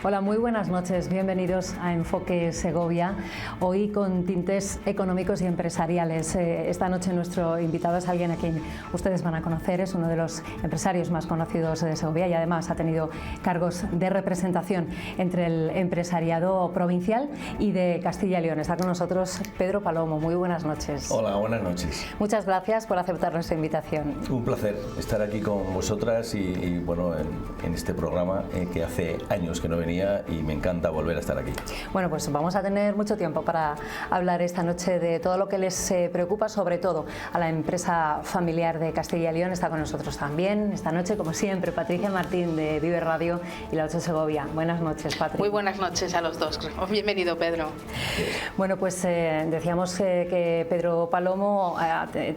Hola, muy buenas noches. Bienvenidos a Enfoque Segovia. Hoy con tintes económicos y empresariales. Esta noche nuestro invitado es alguien a quien ustedes van a conocer. Es uno de los empresarios más conocidos de Segovia y además ha tenido cargos de representación entre el empresariado provincial y de Castilla y León. Está con nosotros Pedro Palomo. Muy buenas noches. Hola, buenas noches. Muchas gracias por aceptar nuestra invitación. Un placer estar aquí con vosotras y bueno, en este programa que hace años que no venía y me encanta volver a estar aquí. Bueno, pues vamos a tener mucho tiempo para hablar esta noche de todo lo que les preocupa, sobre todo a la empresa familiar de Castilla y León. Está con nosotros también esta noche, como siempre, Patricia Martín de Vive Radio y La 8 Segovia. Buenas noches, Patricia. Muy buenas noches a los dos. Bienvenido, Pedro. Bueno, pues decíamos que Pedro Palomo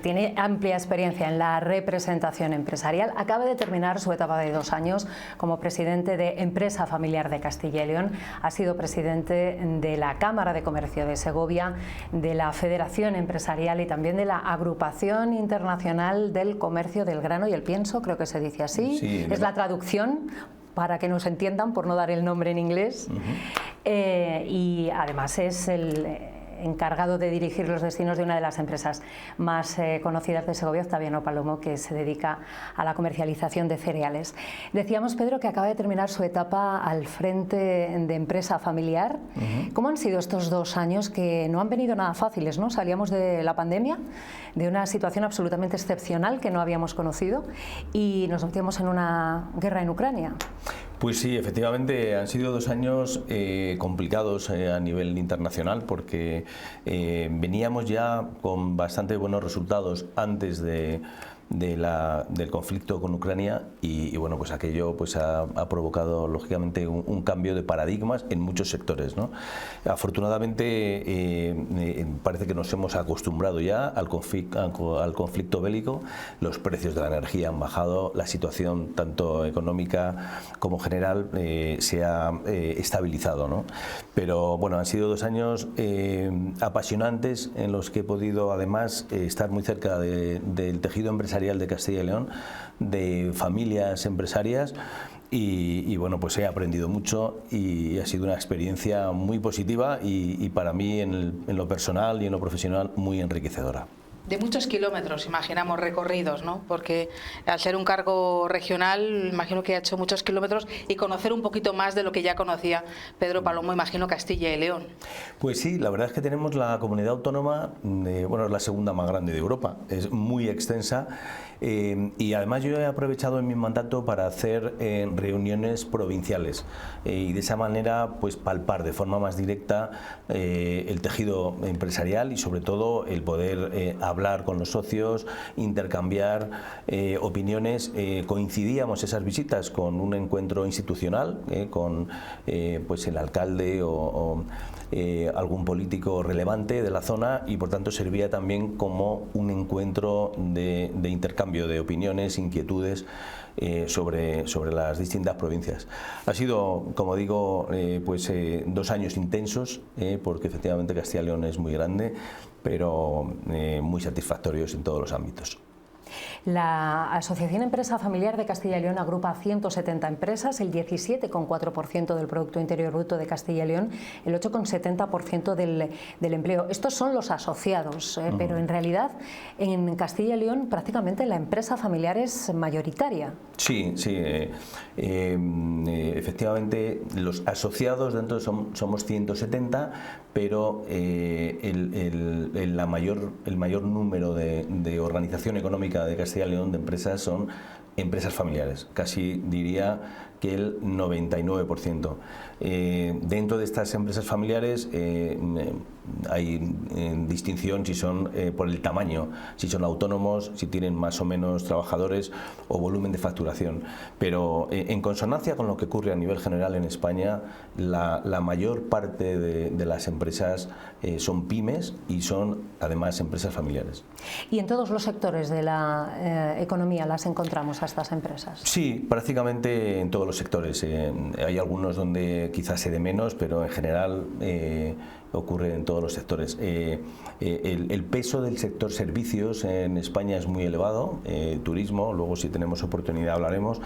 tiene amplia experiencia en la representación empresarial. Acaba de terminar su etapa de 2 años como presidente de Empresa Familiar de Castilla y León. Ha sido presidente de la Cámara de Comercio de Segovia, de la Federación Empresarial y también de la Agrupación Internacional del Comercio del Grano y el Pienso, creo que se dice así. Sí, es la traducción para que nos entiendan, por no dar el nombre en inglés. Y además es el encargado de dirigir los destinos de una de las empresas más conocidas de Segovia, Octaviano Palomo, que se dedica a la comercialización de cereales. Decíamos, Pedro, que acaba de terminar su etapa al frente de empresa familiar. ¿Cómo han sido estos 2 años que no han venido nada fáciles, ¿no? Salíamos de la pandemia, de una situación absolutamente excepcional que no habíamos conocido y nos metíamos en una guerra en Ucrania. Pues sí, efectivamente han sido 2 años complicados a nivel internacional porque veníamos ya con bastante buenos resultados antes del conflicto con Ucrania y bueno, pues aquello pues ha provocado lógicamente un cambio de paradigmas en muchos sectores, ¿no? Afortunadamente parece que nos hemos acostumbrado ya al conflicto bélico. Los precios de la energía han bajado, la situación tanto económica como general se ha estabilizado, ¿no? Pero bueno, han sido 2 años apasionantes en los que he podido además estar muy cerca del tejido empresarial de Castilla y León, de familias empresarias y bueno, pues he aprendido mucho y ha sido una experiencia muy positiva y para mí en lo personal y en lo profesional muy enriquecedora. De muchos kilómetros, imaginamos, recorridos, ¿no? Porque al ser un cargo regional, imagino que ha hecho muchos kilómetros y conocer un poquito más de lo que ya conocía Pedro Palomo, imagino, Castilla y León. Pues sí, la verdad es que tenemos la comunidad autónoma, bueno, es la segunda más grande de Europa, es muy extensa y además yo he aprovechado en mi mandato para hacer reuniones provinciales y de esa manera pues palpar de forma más directa el tejido empresarial y sobre todo el poder hablar con los socios, intercambiar opiniones. Coincidíamos esas visitas con un encuentro institucional con pues el alcalde o algún político relevante de la zona y por tanto servía también como un encuentro de intercambio de opiniones, inquietudes sobre las distintas provincias. Ha sido, como digo, pues 2 años intensos porque efectivamente Castilla y León es muy grande, pero muy satisfactorios en todos los ámbitos. La Asociación Empresa Familiar de Castilla y León agrupa 170 empresas, el 17,4% del Producto Interior Bruto de Castilla y León, el 8,70% del empleo. Estos son los asociados, pero en realidad en Castilla y León prácticamente la empresa familiar es mayoritaria. Sí, sí, efectivamente los asociados dentro somos 170, pero el mayor número de organización económica de Castilla y León de empresas son empresas familiares, casi diría que el 99%. Dentro de estas empresas familiares hay distinción si son por el tamaño, si son autónomos, si tienen más o menos trabajadores o volumen de facturación, pero en consonancia con lo que ocurre a nivel general en España, la mayor parte de las empresas son pymes y son además empresas familiares. ¿Y en todos los sectores de la economía las encontramos a estas empresas? Sí, prácticamente en todos los sectores. Hay algunos donde quizás se dé menos, pero en general ocurre en todos los sectores. El peso del sector servicios en España es muy elevado, turismo, luego si tenemos oportunidad hablaremos.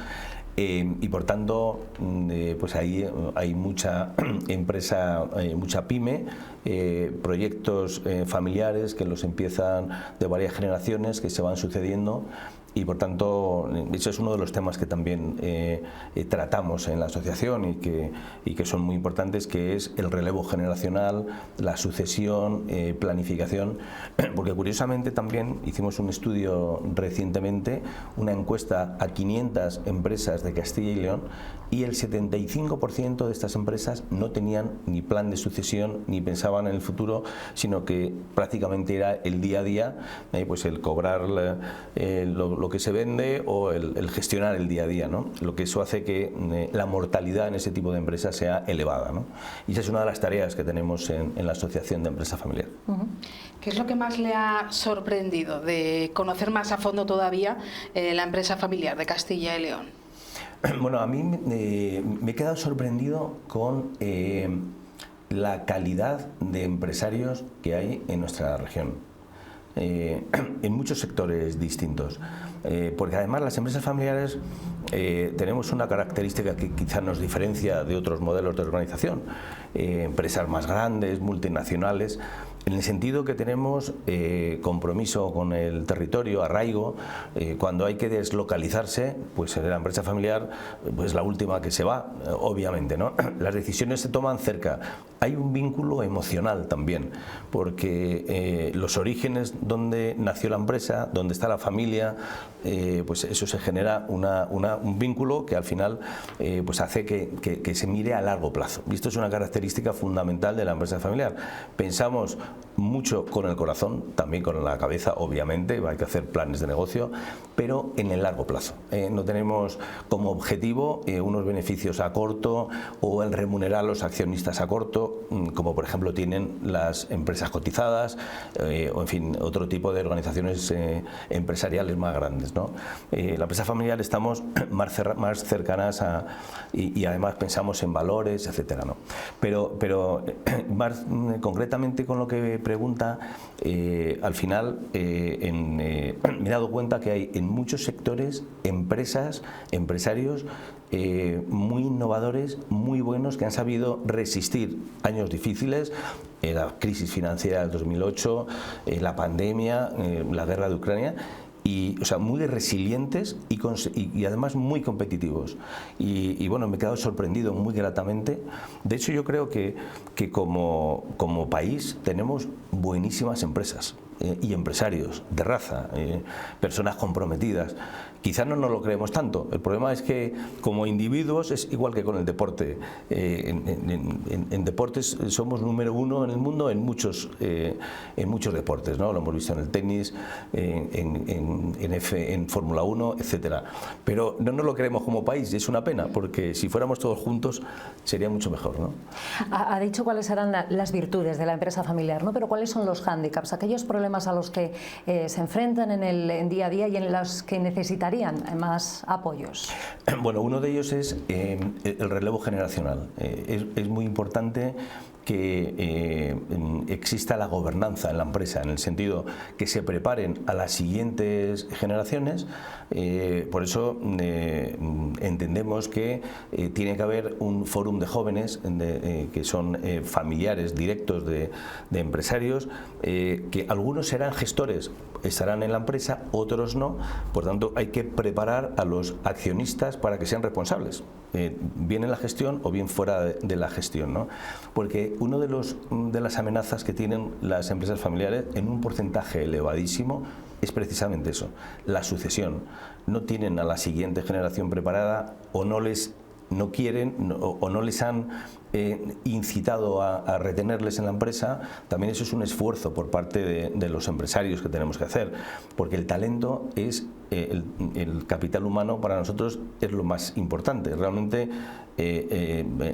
y por tanto pues ahí hay mucha empresa, mucha pyme, proyectos familiares que los empiezan de varias generaciones que se van sucediendo. Y por tanto, eso es uno de los temas que también tratamos en la asociación y que son muy importantes, que es el relevo generacional, la sucesión, planificación, porque curiosamente también hicimos un estudio recientemente, una encuesta a 500 empresas de Castilla y León, y el 75% de estas empresas no tenían ni plan de sucesión ni pensaban en el futuro, sino que prácticamente era el día a día, pues el cobrar lo que se vende o el gestionar el día a día, ¿no? Lo que eso hace que la mortalidad en ese tipo de empresas sea elevada, ¿no? Y esa es una de las tareas que tenemos en la Asociación de Empresa Familiar. ¿Qué es lo que más le ha sorprendido de conocer más a fondo todavía la empresa familiar de Castilla y León? Bueno, a mí me he quedado sorprendido con la calidad de empresarios que hay en nuestra región, en muchos sectores distintos, porque además las empresas familiares tenemos una característica que quizás nos diferencia de otros modelos de organización, empresas más grandes, multinacionales, en el sentido que tenemos compromiso con el territorio, arraigo. Cuando hay que deslocalizarse, pues la empresa familiar pues la última que se va, obviamente, ¿no? Las decisiones se toman cerca. Hay un vínculo emocional también, porque los orígenes donde nació la empresa, donde está la familia, pues eso se genera un vínculo que al final pues hace que se mire a largo plazo. Y esto es una característica fundamental de la empresa familiar. Pensamos mucho con el corazón, también con la cabeza, obviamente, hay que hacer planes de negocio, pero en el largo plazo. No tenemos como objetivo unos beneficios a corto o el remunerar a los accionistas a corto, como por ejemplo tienen las empresas cotizadas o en fin, otro tipo de organizaciones empresariales más grandes, ¿no? La empresa familiar estamos más cercanas y además pensamos en valores, etcétera, ¿no? Pero más concretamente con lo que pregunta, al final me he dado cuenta que hay en muchos sectores empresas, empresarios muy innovadores, muy buenos, que han sabido resistir años difíciles, la crisis financiera del 2008, la pandemia, la guerra de Ucrania. Y, o sea, muy resilientes y además muy competitivos. Y bueno, me he quedado sorprendido muy gratamente. De hecho, yo creo que como país tenemos buenísimas empresas y empresarios de raza, personas comprometidas. Quizás no nos lo creemos tanto. El problema es que como individuos es igual que con el deporte. En deportes somos número uno en el mundo en muchos deportes, ¿no? Lo hemos visto en el tenis, en Fórmula 1, etcétera. Pero no nos lo creemos como país y es una pena, porque si fuéramos todos juntos sería mucho mejor, ¿no? Ha dicho cuáles eran las virtudes de la empresa familiar, ¿no? Pero ¿cuáles son los hándicaps, aquellos problemas a los que se enfrentan en día a día y en los que necesitarían más apoyos? Bueno, uno de ellos es el relevo generacional. Es muy importante que exista la gobernanza en la empresa, en el sentido que se preparen a las siguientes generaciones. Por eso entendemos que tiene que haber un fórum de jóvenes que son familiares directos de empresarios, que algunos serán gestores, estarán en la empresa, otros no. Por tanto, hay que preparar a los accionistas para que sean responsables, bien en la gestión o bien fuera de la gestión, ¿no? Porque uno de las amenazas que tienen las empresas familiares en un porcentaje elevadísimo es precisamente eso, la sucesión. No tienen a la siguiente generación preparada o no quieren o no les han incitado a retenerles en la empresa. También eso es un esfuerzo por parte de los empresarios que tenemos que hacer, porque el talento es el capital humano para nosotros es lo más importante. Realmente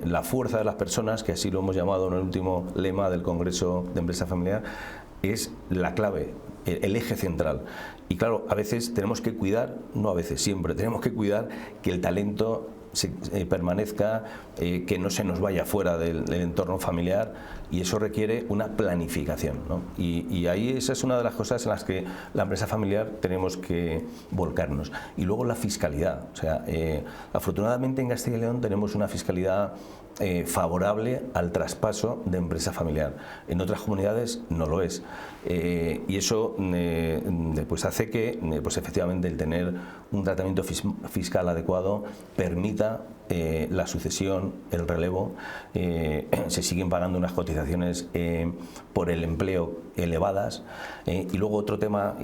la fuerza de las personas, que así lo hemos llamado en el último lema del Congreso de Empresa Familiar, es la clave, el eje central. Y claro, a veces tenemos que cuidar, no a veces, siempre tenemos que cuidar que el talento permanezca, que no se nos vaya fuera del entorno familiar, y eso requiere una planificación, ¿no? Y ahí esa es una de las cosas en las que la empresa familiar tenemos que volcarnos. Y luego la fiscalidad. O sea, afortunadamente en Castilla y León tenemos una fiscalidad favorable al traspaso de empresa familiar. En otras comunidades no lo es. Y eso pues hace que pues efectivamente el tener un tratamiento fiscal adecuado permita la sucesión, el relevo. Se siguen pagando unas cotizaciones por el empleo elevadas. Y luego otro tema,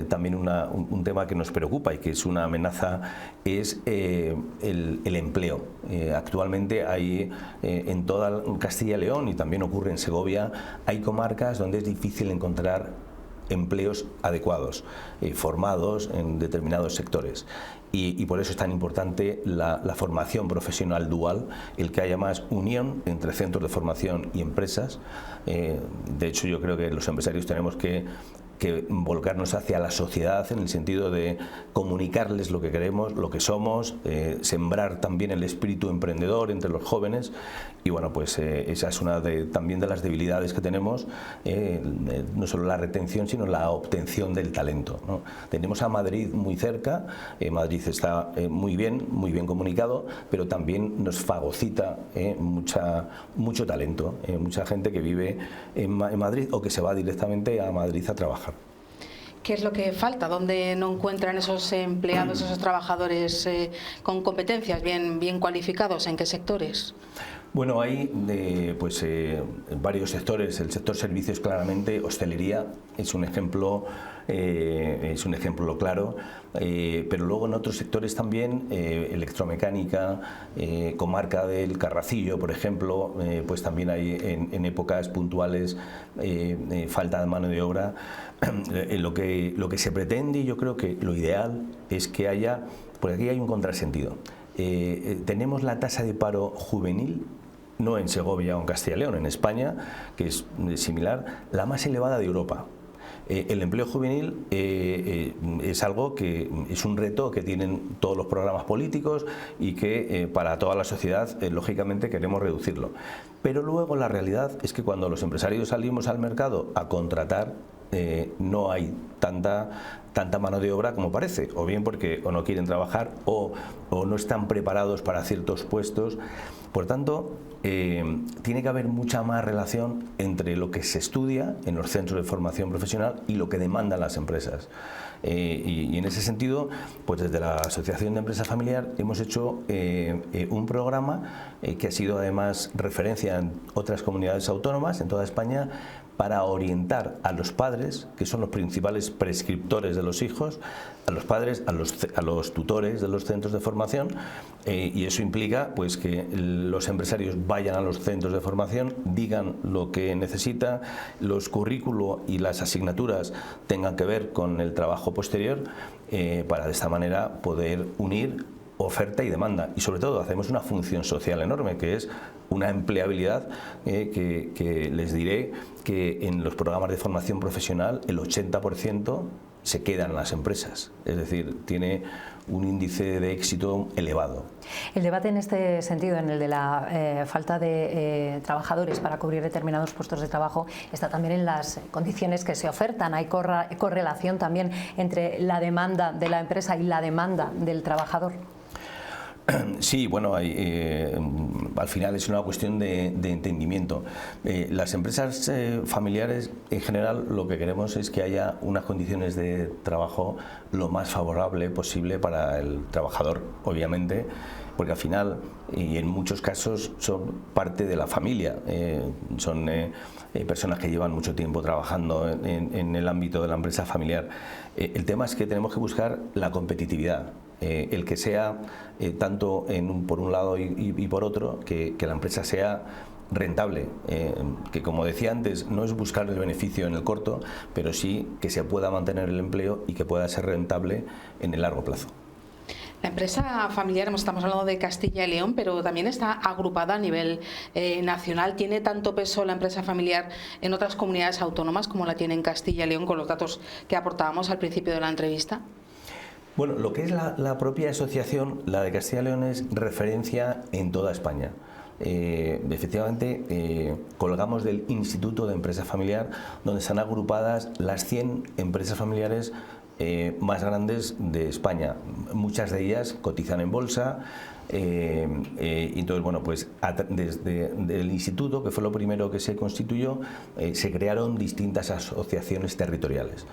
también un tema que nos preocupa y que es una amenaza, es el empleo. Actualmente hay en toda Castilla y León, y también ocurre en Segovia, hay comarcas donde es difícil encontrar empleos adecuados, formados en determinados sectores. Y por eso es tan importante la formación profesional dual, el que haya más unión entre centros de formación y empresas. De hecho, yo creo que los empresarios tenemos que volcarnos hacia la sociedad en el sentido de comunicarles lo que queremos, lo que somos, sembrar también el espíritu emprendedor entre los jóvenes. Y bueno, pues esa es una también de las debilidades que tenemos, no solo la retención, sino la obtención del talento, ¿no? Tenemos a Madrid muy cerca. Madrid está muy bien comunicado, pero también nos fagocita mucho talento, mucha gente que vive en Madrid o que se va directamente a Madrid a trabajar. ¿Qué es lo que falta? ¿Dónde no encuentran esos empleados, esos trabajadores con competencias bien cualificados? ¿En qué sectores? Bueno, hay varios sectores. El sector servicios, claramente, hostelería es un ejemplo claro, pero luego en otros sectores también, electromecánica, comarca del Carracillo, por ejemplo, pues también hay en épocas puntuales falta de mano de obra. Lo que se pretende, y yo creo que lo ideal es que haya, porque aquí hay un contrasentido. Tenemos la tasa de paro juvenil, no en Segovia o en Castilla y León, en España, que es similar, la más elevada de Europa. El empleo juvenil es algo que es un reto que tienen todos los programas políticos y que para toda la sociedad, lógicamente, queremos reducirlo. Pero luego la realidad es que cuando los empresarios salimos al mercado a contratar, no hay tanta mano de obra como parece, o bien porque o no quieren trabajar o no están preparados para ciertos puestos. Por tanto, tiene que haber mucha más relación entre lo que se estudia en los centros de formación profesional y lo que demandan las empresas. Y en ese sentido, pues desde la Asociación de Empresa Familiar hemos hecho un programa que ha sido además referencia en otras comunidades autónomas en toda España, para orientar a los padres, que son los principales prescriptores de los hijos, a los padres, a los tutores de los centros de formación, y eso implica pues que los empresarios vayan a los centros de formación, digan lo que necesita, los currículos y las asignaturas tengan que ver con el trabajo posterior, para de esta manera poder unir oferta y demanda, y sobre todo hacemos una función social enorme, que es una empleabilidad, que les diré que en los programas de formación profesional el 80% se quedan en las empresas, es decir, tiene un índice de éxito elevado. El debate en este sentido, en el de la falta de trabajadores para cubrir determinados puestos de trabajo, está también en las condiciones que se ofertan. Hay correlación también entre la demanda de la empresa y la demanda del trabajador. Sí, bueno, al final es una cuestión de entendimiento. Las empresas familiares, en general, lo que queremos es que haya unas condiciones de trabajo lo más favorable posible para el trabajador, obviamente, porque al final, y en muchos casos, son parte de la familia, son personas que llevan mucho tiempo trabajando en el ámbito de la empresa familiar. El tema es que tenemos que buscar la competitividad. El que sea tanto por un lado y por otro, que la empresa sea rentable, que, como decía antes, no es buscar el beneficio en el corto, pero sí que se pueda mantener el empleo y que pueda ser rentable en el largo plazo. La empresa familiar, estamos hablando de Castilla y León, pero también está agrupada a nivel nacional. ¿Tiene tanto peso la empresa familiar en otras comunidades autónomas como la tiene en Castilla y León, con los datos que aportábamos al principio de la entrevista? Bueno, lo que es la propia asociación, la de Castilla y León, es referencia en toda España. Efectivamente, colgamos del Instituto de Empresa Familiar, donde están agrupadas las 100 empresas familiares más grandes de España. Muchas de ellas cotizan en bolsa. Y entonces, bueno, pues desde el instituto, que fue lo primero que se constituyó, se crearon distintas asociaciones territoriales.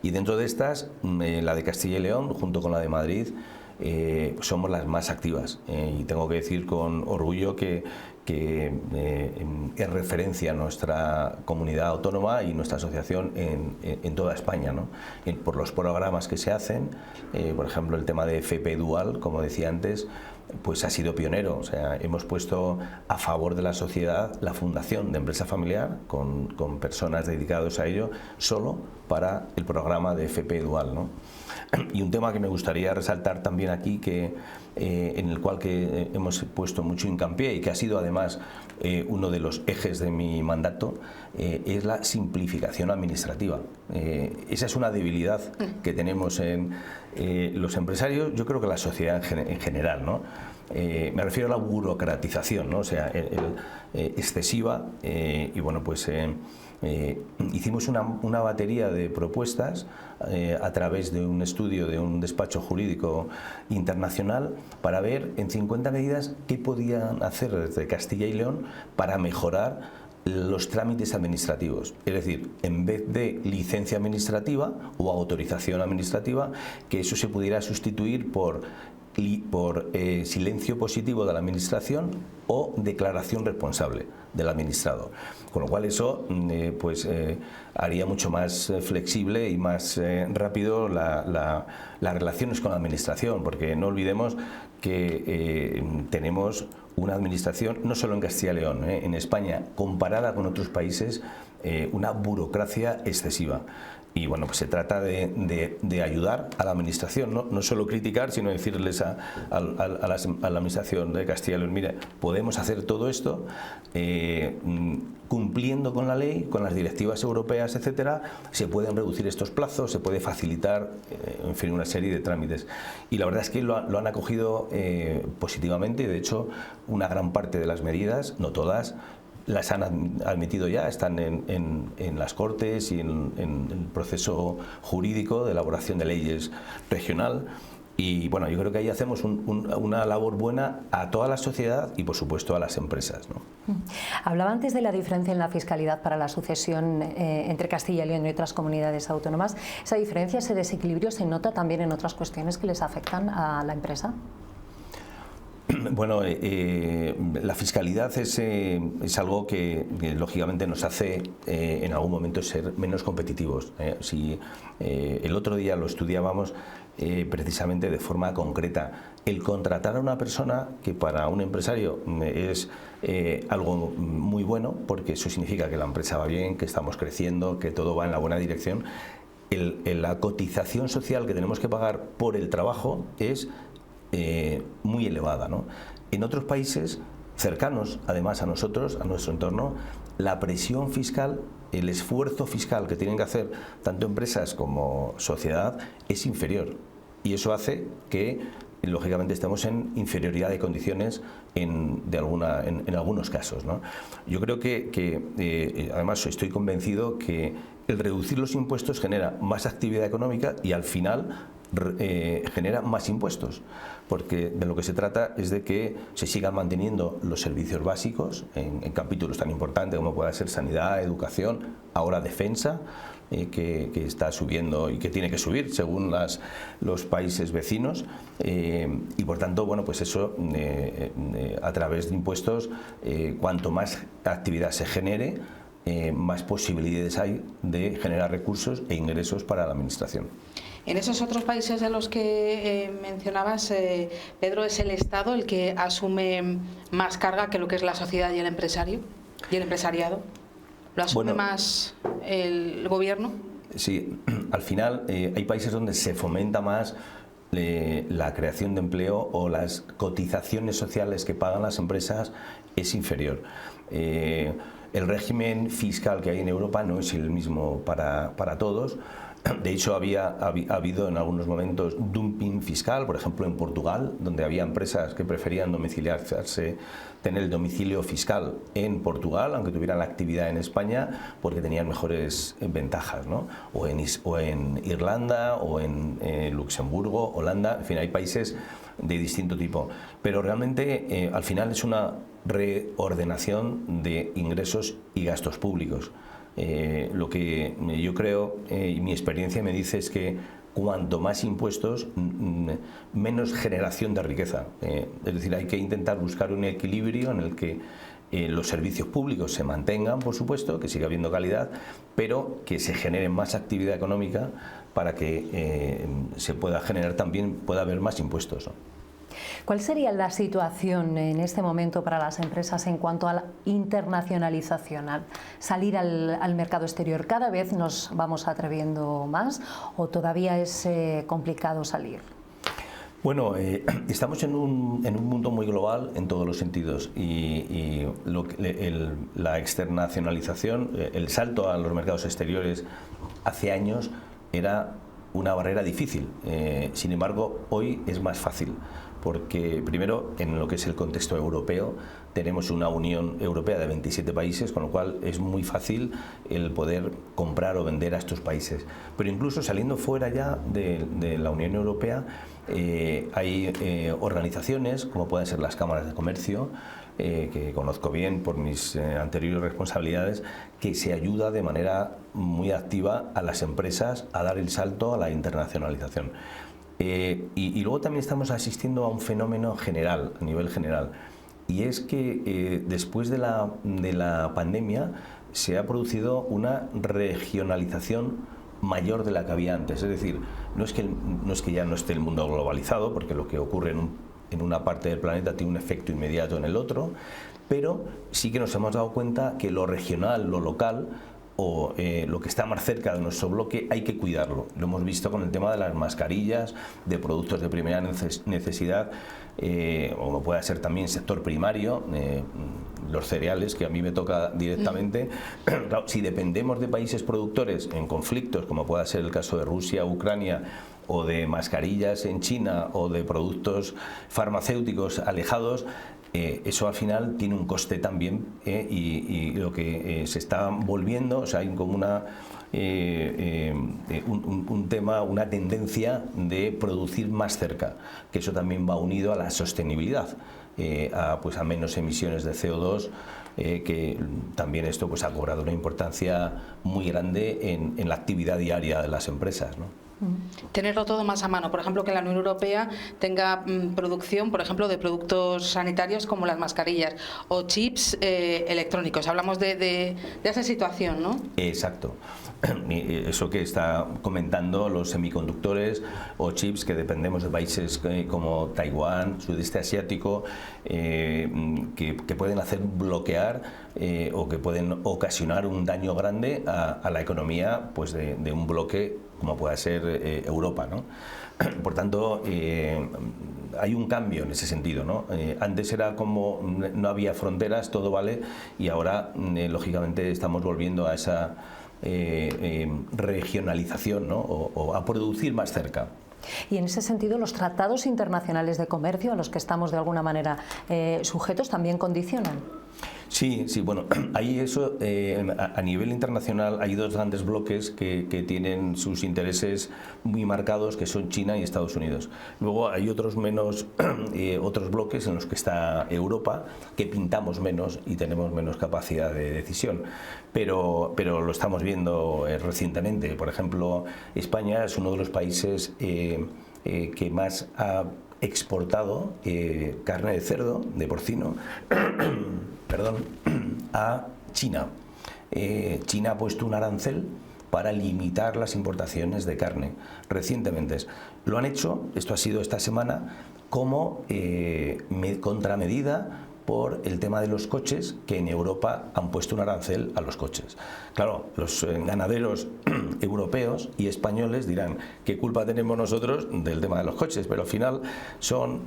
Y dentro de estas, la de Castilla y León, junto con la de Madrid, somos las más activas. Y tengo que decir con orgullo que es referencia nuestra comunidad autónoma y nuestra asociación en toda España, ¿no? Por los programas que se hacen, por ejemplo, el tema de FP Dual, como decía antes, pues ha sido pionero. O sea, hemos puesto a favor de la sociedad la fundación de empresa familiar con personas dedicadas a ello solo para el programa de FP Dual, ¿no? Y un tema que me gustaría resaltar también aquí, en el cual hemos puesto mucho hincapié y que ha sido además uno de los ejes de mi mandato, es la simplificación administrativa. Esa es una debilidad que tenemos en los empresarios, yo creo que la sociedad en general, ¿no? Me refiero a la burocratización, ¿no? O sea, excesiva, y bueno, pues hicimos una batería de propuestas a través de un estudio de un despacho jurídico internacional para ver en 50 medidas qué podían hacer desde Castilla y León para mejorar los trámites administrativos. Es decir, en vez de licencia administrativa o autorización administrativa, que eso se pudiera sustituir por silencio positivo de la administración o declaración responsable del administrador. Con lo cual eso haría mucho más flexible y más rápido las relaciones con la administración, porque no olvidemos que tenemos una administración, no solo en Castilla y León, en España, comparada con otros países, una burocracia excesiva. Y bueno, pues se trata de ayudar a la administración, no solo criticar, sino decirles a la administración de Castilla y León: mire, podemos hacer todo esto cumpliendo con la ley, con las directivas europeas, etcétera. Se pueden reducir estos plazos, se puede facilitar, en fin, una serie de trámites. Y la verdad es que lo han acogido positivamente, y de hecho una gran parte de las medidas, no todas, las han admitido ya, están en las Cortes y en el proceso jurídico de elaboración de leyes regional. Y bueno, yo creo que ahí hacemos una labor buena a toda la sociedad y por supuesto a las empresas, ¿no? Hablaba antes de la diferencia en la fiscalidad para la sucesión entre Castilla y León y otras comunidades autónomas. ¿Esa diferencia, ese desequilibrio, se nota también en otras cuestiones que les afectan a la empresa? Bueno, la fiscalidad es algo que lógicamente nos hace en algún momento ser menos competitivos. Si el otro día lo estudiábamos precisamente de forma concreta, el contratar a una persona, que para un empresario es algo muy bueno, porque eso significa que la empresa va bien, que estamos creciendo, que todo va en la buena dirección. La cotización social que tenemos que pagar por el trabajo es muy elevada, ¿no? En otros países cercanos, además a nosotros, a nuestro entorno, la presión fiscal, el esfuerzo fiscal que tienen que hacer tanto empresas como sociedad es inferior, y eso hace que lógicamente estemos en inferioridad de condiciones en algunos casos, ¿no? Yo creo que además estoy convencido que el reducir los impuestos genera más actividad económica y al final genera más impuestos, porque de lo que se trata es de que se sigan manteniendo los servicios básicos en capítulos tan importantes como pueda ser sanidad, educación, ahora defensa, que está subiendo y que tiene que subir según los países vecinos, y por tanto, bueno, pues eso a través de impuestos, cuanto más actividad se genere, más posibilidades hay de generar recursos e ingresos para la administración. En esos otros países de los que mencionabas, Pedro, ¿es el Estado el que asume más carga que lo que es la sociedad y el empresario y el empresariado? ¿Lo asume más el gobierno? Sí, al final hay países donde se fomenta más la creación de empleo, o las cotizaciones sociales que pagan las empresas es inferior. El régimen fiscal que hay en Europa no es el mismo para todos. De hecho, ha habido en algunos momentos dumping fiscal, por ejemplo en Portugal, donde había empresas que preferían domiciliarse, tener el domicilio fiscal en Portugal, aunque tuvieran la actividad en España, porque tenían mejores ventajas, ¿no? O en Irlanda, o en Luxemburgo, Holanda, en fin, hay países de distinto tipo. Pero realmente al final es una reordenación de ingresos y gastos públicos. Lo que yo creo y mi experiencia me dice es que cuanto más impuestos, menos generación de riqueza. Es decir, hay que intentar buscar un equilibrio en el que los servicios públicos se mantengan, por supuesto, que siga habiendo calidad, pero que se genere más actividad económica para que se pueda generar también, pueda haber más impuestos, ¿no? ¿Cuál sería la situación en este momento para las empresas en cuanto a la internacionalización, al salir al mercado exterior? ¿Cada vez nos vamos atreviendo más o todavía es complicado salir? Bueno, estamos en un mundo muy global en todos los sentidos y la externacionalización, el salto a los mercados exteriores hace años era una barrera difícil. Sin embargo, hoy es más fácil, porque primero, en lo que es el contexto europeo, tenemos una Unión Europea de 27 países, con lo cual es muy fácil el poder comprar o vender a estos países. Pero incluso saliendo fuera ya de la Unión Europea, hay organizaciones, como pueden ser las cámaras de comercio, que conozco bien por mis anteriores responsabilidades, que se ayuda de manera muy activa a las empresas a dar el salto a la internacionalización. Y luego también estamos asistiendo a un fenómeno general, a nivel general, y es que después de la pandemia se ha producido una regionalización mayor de la que había antes. Es decir, no es que ya no esté el mundo globalizado, porque lo que ocurre en una parte del planeta tiene un efecto inmediato en el otro, pero sí que nos hemos dado cuenta que lo regional, lo local, o lo que está más cerca de nuestro bloque hay que cuidarlo. Lo hemos visto con el tema de las mascarillas, de productos de primera necesidad, o puede ser también sector primario, los cereales, que a mí me toca directamente. Claro, si dependemos de países productores en conflictos, como pueda ser el caso de Rusia, Ucrania, o de mascarillas en China, o de productos farmacéuticos alejados, eso al final tiene un coste también, y lo que se está volviendo, o sea, hay como un tema, una tendencia de producir más cerca, que eso también va unido a la sostenibilidad, a menos emisiones de CO2, que también esto pues ha cobrado una importancia muy grande en la actividad diaria de las empresas, ¿no? Tenerlo todo más a mano, por ejemplo, que la Unión Europea tenga producción, por ejemplo, de productos sanitarios como las mascarillas o chips electrónicos. Hablamos de esa situación, ¿no? Exacto. Eso que está comentando, los semiconductores o chips, que dependemos de países como Taiwán, sudeste asiático, que pueden hacer bloquear o que pueden ocasionar un daño grande a la economía, pues de un bloque como pueda ser Europa, ¿no? Por tanto, hay un cambio en ese sentido, ¿no? Antes era como no había fronteras, todo vale, y ahora lógicamente estamos volviendo a esa regionalización, ¿no? O a producir más cerca. Y en ese sentido, los tratados internacionales de comercio a los que estamos de alguna manera sujetos también condicionan. Sí, bueno, ahí eso, a nivel internacional hay dos grandes bloques que tienen sus intereses muy marcados, que son China y Estados Unidos. Luego hay otros otros bloques en los que está Europa, que pintamos menos y tenemos menos capacidad de decisión, pero lo estamos viendo recientemente. Por ejemplo, España es uno de los países que más ha exportado carne de cerdo, de porcino, a China. China ha puesto un arancel para limitar las importaciones de carne recientemente. Lo han hecho, esto ha sido esta semana, como contramedida por el tema de los coches, que en Europa han puesto un arancel a los coches. Claro, los ganaderos europeos y españoles dirán, ¿qué culpa tenemos nosotros del tema de los coches? Pero al final son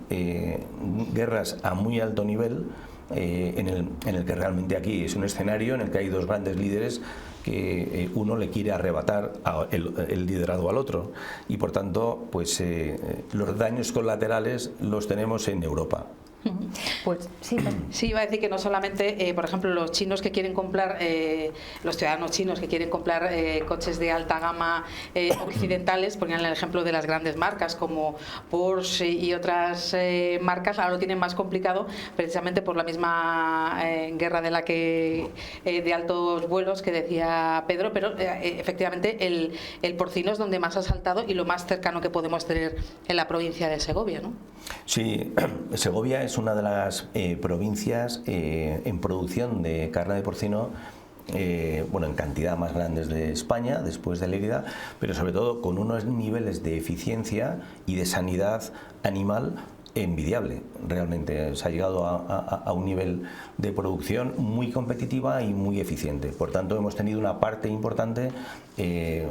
guerras a muy alto nivel en el que realmente aquí es un escenario en el que hay dos grandes líderes que uno le quiere arrebatar el liderazgo al otro, y por tanto pues los daños colaterales los tenemos en Europa. Pues sí. Sí, iba a decir que no solamente, por ejemplo, los chinos que quieren comprar, los ciudadanos chinos que quieren comprar coches de alta gama occidentales, ponían el ejemplo de las grandes marcas como Porsche y otras marcas, ahora lo tienen más complicado precisamente por la misma guerra de altos vuelos que decía Pedro, pero efectivamente el porcino es donde más ha saltado y lo más cercano que podemos tener en la provincia de Segovia, ¿no? Sí, Segovia es una de las provincias en producción de carne de porcino, en cantidad más grandes de España, después de Lérida, pero sobre todo con unos niveles de eficiencia y de sanidad animal envidiable. Realmente se ha llegado a un nivel de producción muy competitiva y muy eficiente. Por tanto, hemos tenido una parte importante, se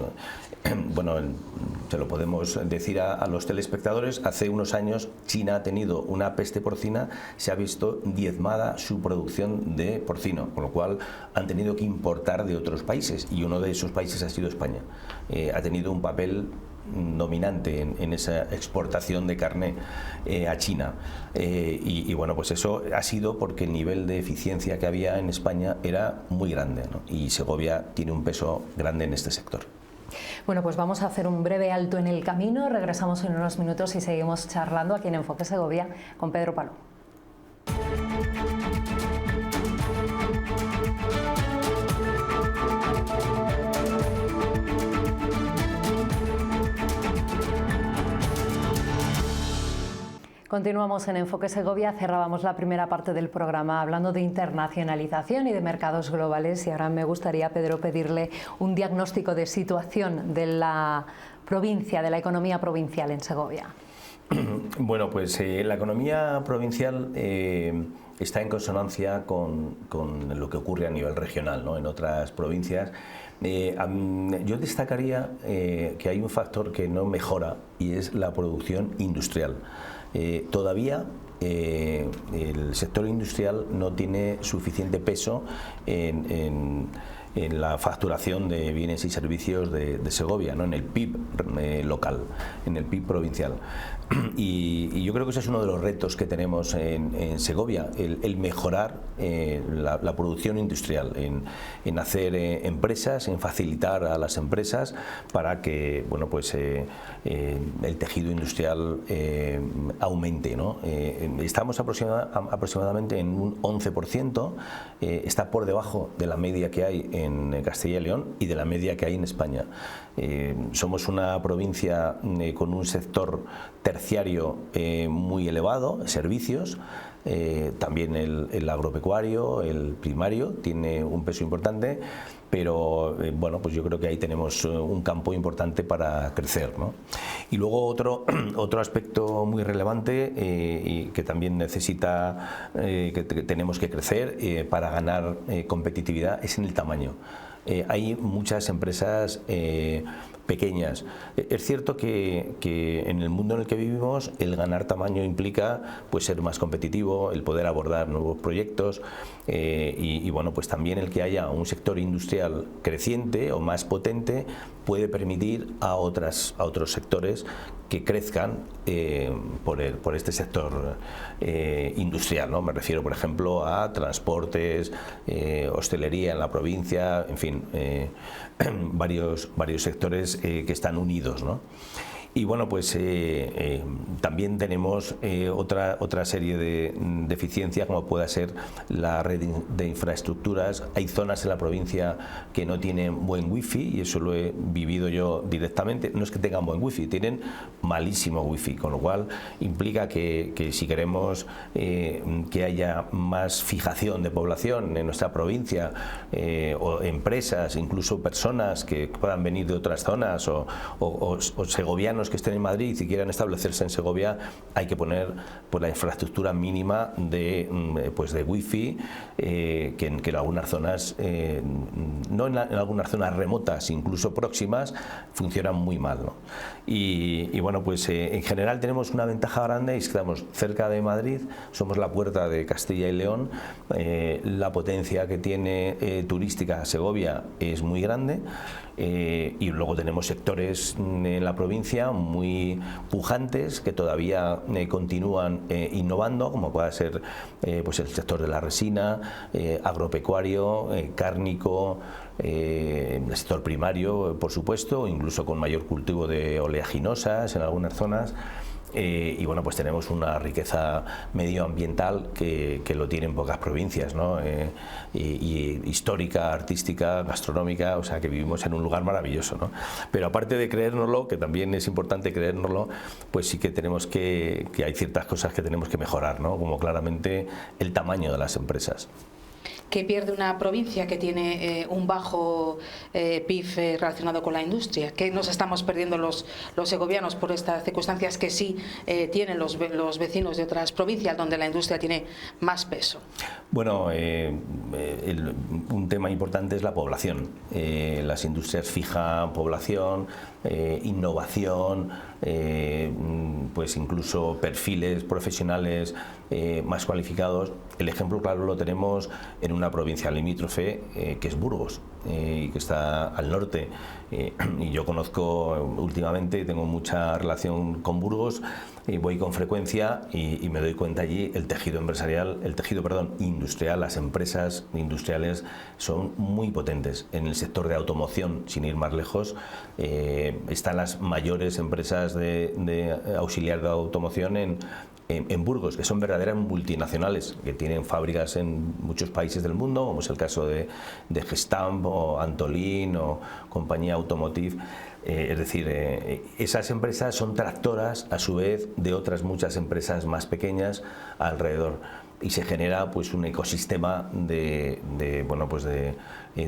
lo podemos decir a los telespectadores, hace unos años China ha tenido una peste porcina, se ha visto diezmada su producción de porcino, con lo cual han tenido que importar de otros países, y uno de esos países ha sido España. Ha tenido un papel dominante en esa exportación de carne a China, y bueno, pues eso ha sido porque el nivel de eficiencia que había en España era muy grande, ¿no? Y Segovia tiene un peso grande en este sector. Bueno, pues vamos a hacer un breve alto en el camino, regresamos en unos minutos y seguimos charlando aquí en Enfoque Segovia con Pedro Palou. Continuamos en Enfoque Segovia, cerrábamos la primera parte del programa hablando de internacionalización y de mercados globales, y ahora me gustaría, Pedro, pedirle un diagnóstico de situación de la provincia, de la economía provincial en Segovia. Bueno, pues la economía provincial está en consonancia con lo que ocurre a nivel regional, ¿no? En otras provincias. Yo destacaría que hay un factor que no mejora, y es la producción industrial. Todavía el sector industrial no tiene suficiente peso en la facturación de bienes y servicios de Segovia, ¿no? En el PIB local, en el PIB provincial. Y yo creo que ese es uno de los retos que tenemos en Segovia, el mejorar la producción industrial, en hacer empresas, en facilitar a las empresas para que el tejido industrial aumente, ¿no? Estamos aproximadamente en un 11%, está por debajo de la media que hay en Castilla y León y de la media que hay en España. Somos una provincia con un sector terciario muy elevado, servicios, también el agropecuario, el primario tiene un peso importante, pero pues yo creo que ahí tenemos un campo importante para crecer, ¿no? Y luego otro aspecto muy relevante y que también necesita, que tenemos que crecer para ganar competitividad, es en el tamaño. Hay muchas empresas pequeñas. Es cierto que en el mundo en el que vivimos el ganar tamaño implica pues ser más competitivo, el poder abordar nuevos proyectos y bueno, pues también el que haya un sector industrial creciente o más potente puede permitir a otros sectores que crezcan por este sector industrial, ¿no? Me refiero, por ejemplo, a transportes, hostelería en la provincia, en fin, varios sectores que están unidos, ¿no? Y bueno, pues también tenemos otra serie de deficiencias, como pueda ser la red de infraestructuras. Hay zonas en la provincia que no tienen buen wifi, y eso lo he vivido yo directamente. No es que tengan buen wifi, tienen malísimo wifi, con lo cual implica que si queremos que haya más fijación de población en nuestra provincia, o empresas, incluso personas que puedan venir de otras zonas, o segovianos ciudadanos que estén en Madrid y quieran establecerse en Segovia, hay que poner pues la infraestructura mínima de wifi, que en algunas zonas, no en algunas zonas remotas, incluso próximas, funcionan muy mal, ¿no? Y bueno, pues en general tenemos una ventaja grande, y es que estamos cerca de Madrid, somos la puerta de Castilla y León, la potencia que tiene turística Segovia es muy grande, y luego tenemos sectores en la provincia muy pujantes que todavía continúan innovando, como puede ser pues el sector de la resina, agropecuario, cárnico, el sector primario, por supuesto, incluso con mayor cultivo de oleaginosas en algunas zonas. Y bueno, pues tenemos una riqueza medioambiental que lo tienen pocas provincias, ¿no? Y histórica, artística, gastronómica, o sea que vivimos en un lugar maravilloso, ¿no? Pero aparte de creérnoslo, que también es importante creérnoslo, pues sí que tenemos que hay ciertas cosas que tenemos que mejorar, ¿no? Como claramente el tamaño de las empresas. ¿Qué pierde una provincia que tiene un bajo PIB relacionado con la industria? ¿Qué nos estamos perdiendo los segovianos por estas circunstancias que sí tienen los vecinos de otras provincias donde la industria tiene más peso? Bueno, un tema importante es la población. Las industrias fijan población, innovación, pues incluso perfiles profesionales más cualificados. El ejemplo claro lo tenemos en una provincia limítrofe que es Burgos, y que está al norte, y yo conozco últimamente, tengo mucha relación con Burgos, voy con frecuencia y me doy cuenta allí el tejido empresarial, industrial, las empresas industriales son muy potentes. En el sector de automoción, sin ir más lejos, están las mayores empresas de auxiliar de automoción en Burgos, que son verdaderas multinacionales, que tienen fábricas en muchos países del mundo, como es el caso de Gestamp o Antolin o compañía Automotive. Es decir, esas empresas son tractoras a su vez de otras muchas empresas más pequeñas alrededor, y se genera pues un ecosistema de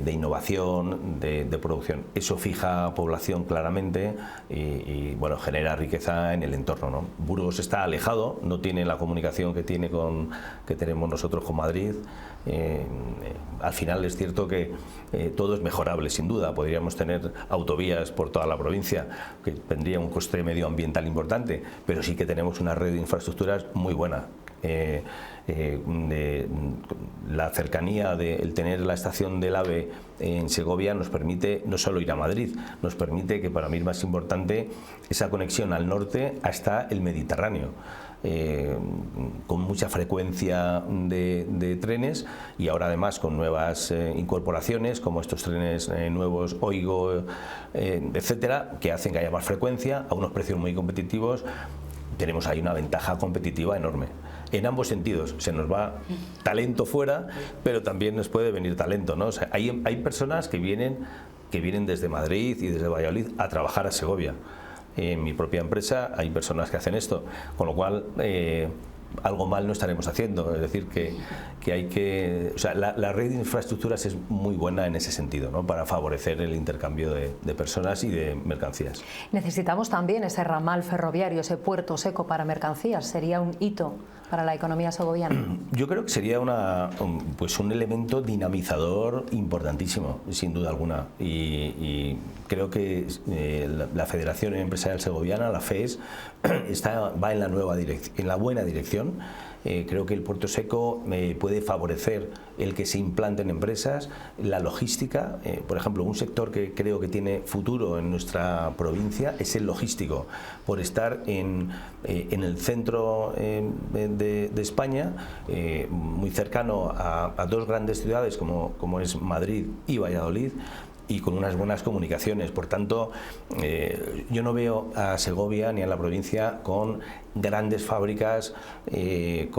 innovación, de producción. Eso fija población claramente y bueno, genera riqueza en el entorno, ¿no? Burgos está alejado, no tiene la comunicación que tenemos nosotros con Madrid. Al final es cierto que todo es mejorable, sin duda. Podríamos tener autovías por toda la provincia, que tendría un coste medioambiental importante, pero sí que tenemos una red de infraestructuras muy buena. La cercanía el tener la estación del AVE en Segovia nos permite no solo ir a Madrid, nos permite, que para mí es más importante, esa conexión al norte hasta el Mediterráneo. Con mucha frecuencia de trenes, y ahora además con nuevas incorporaciones como estos trenes nuevos Oigo, etcétera, que hacen que haya más frecuencia a unos precios muy competitivos. Tenemos ahí una ventaja competitiva enorme. En ambos sentidos, se nos va talento fuera, pero también nos puede venir talento, ¿no? O sea, hay personas que vienen desde Madrid y desde Valladolid a trabajar a Segovia. En mi propia empresa hay personas que hacen esto, con lo cual algo mal no estaremos haciendo. Es decir, que hay que... O sea, la red de infraestructuras es muy buena en ese sentido, ¿no? Para favorecer el intercambio de personas y de mercancías. Necesitamos también ese ramal ferroviario, ese puerto seco para mercancías. Sería un hito para la economía segoviana. Yo creo que sería un elemento dinamizador importantísimo, sin duda alguna. Y creo que la Federación Empresarial Segoviana, la FES, va en la buena dirección. Creo que el puerto seco puede favorecer el que se implanten empresas, la logística. Por ejemplo, un sector que creo que tiene futuro en nuestra provincia es el logístico, por estar en el centro de España, muy cercano a dos grandes ciudades como es Madrid y Valladolid, y con unas buenas comunicaciones. Por tanto, yo no veo a Segovia ni a la provincia con grandes fábricas de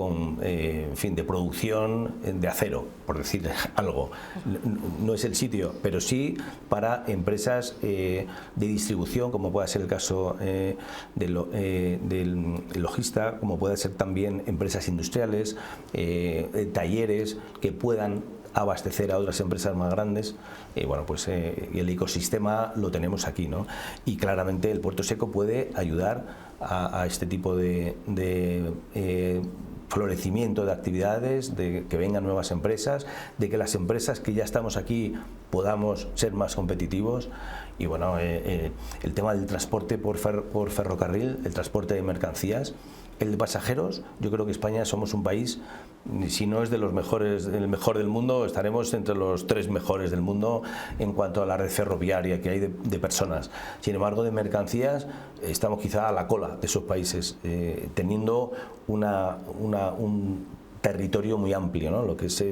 producción de acero, por decir algo. No es el sitio, pero sí para empresas de distribución, como pueda ser el caso del logista, como puede ser también empresas industriales, talleres que puedan abastecer a otras empresas más grandes. Y bueno, pues el ecosistema lo tenemos aquí, ¿no? Y claramente el puerto seco puede ayudar a este tipo de florecimiento de actividades, de que vengan nuevas empresas, de que las empresas que ya estamos aquí podamos ser más competitivos. Y bueno, el tema del transporte por ferrocarril, el transporte de mercancías, el de pasajeros, yo creo que España somos un país, si no es de los mejores, el mejor del mundo, estaremos entre los 3 mejores del mundo en cuanto a la red ferroviaria que hay de personas. Sin embargo, de mercancías estamos quizá a la cola de esos países, teniendo un territorio muy amplio, ¿no? Lo que es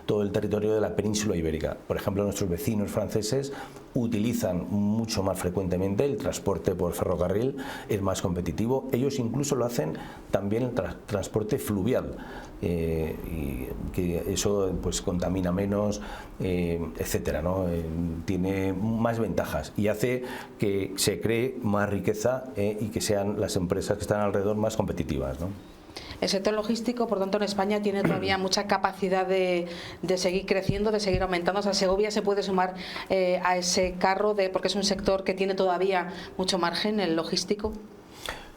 todo el territorio de la península ibérica. Por ejemplo, nuestros vecinos franceses utilizan mucho más frecuentemente el transporte por ferrocarril, es más competitivo. Ellos incluso lo hacen también el transporte fluvial, y que eso pues contamina menos, etcétera, ¿no? Tiene más ventajas y hace que se cree más riqueza, y que sean las empresas que están alrededor más competitivas, ¿no? El sector logístico, por tanto, en España tiene todavía mucha capacidad de seguir creciendo, de seguir aumentando. O sea, Segovia se puede sumar a ese carro, porque es un sector que tiene todavía mucho margen, el logístico.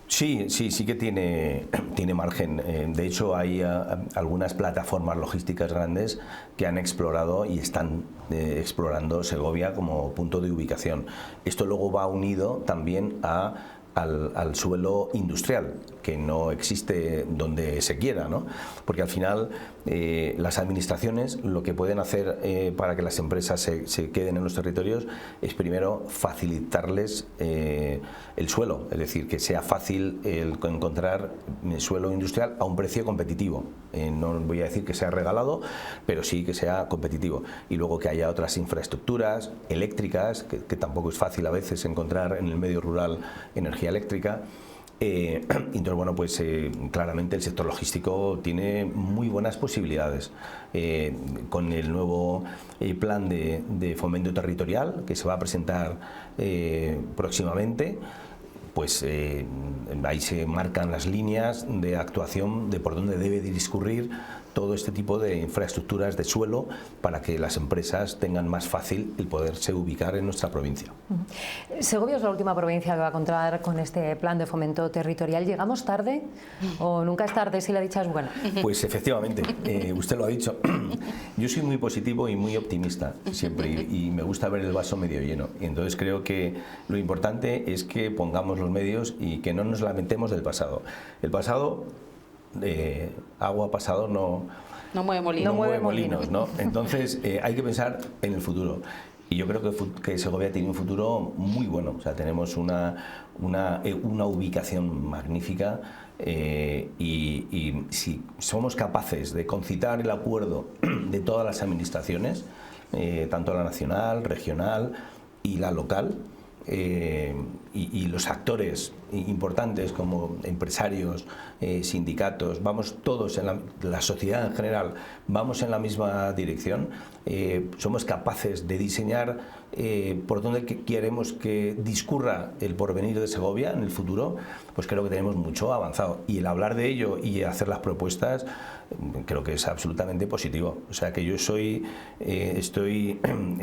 Sí que tiene margen. De hecho, hay algunas plataformas logísticas grandes que han explorado y están explorando Segovia como punto de ubicación. Esto luego va unido también al suelo industrial, que no existe donde se quiera, ¿no? Porque al final las administraciones lo que pueden hacer para que las empresas se queden en los territorios es primero facilitarles el suelo, es decir, que sea fácil encontrar suelo industrial a un precio competitivo. No voy a decir que sea regalado, pero sí que sea competitivo. Y luego que haya otras infraestructuras eléctricas, que tampoco es fácil a veces encontrar en el medio rural energía eléctrica. Entonces, bueno, pues claramente el sector logístico tiene muy buenas posibilidades. Con el nuevo plan de fomento territorial que se va a presentar próximamente, pues ahí se marcan las líneas de actuación de por dónde debe discurrir todo este tipo de infraestructuras de suelo para que las empresas tengan más fácil el poderse ubicar en nuestra provincia. Segovia es la última provincia que va a contar con este plan de fomento territorial. ¿Llegamos tarde o nunca es tarde si la dicha es buena? Pues efectivamente, usted lo ha dicho. Yo soy muy positivo y muy optimista siempre, y me gusta ver el vaso medio lleno. Y entonces creo que lo importante es que pongamos los medios y que no nos lamentemos del pasado. El pasado, agua pasado no mueve molinos. No mueve molinos, ¿no? Entonces hay que pensar en el futuro. Y yo creo que Segovia tiene un futuro muy bueno. O sea, tenemos una ubicación magnífica, y si somos capaces de concitar el acuerdo de todas las administraciones, tanto la nacional, regional y la local, y los actores importantes como empresarios, sindicatos, vamos todos, la sociedad en general, vamos en la misma dirección, somos capaces de diseñar por dónde queremos que discurra el porvenir de Segovia en el futuro, pues creo que tenemos mucho avanzado. Y el hablar de ello y hacer las propuestas creo que es absolutamente positivo. O sea que yo estoy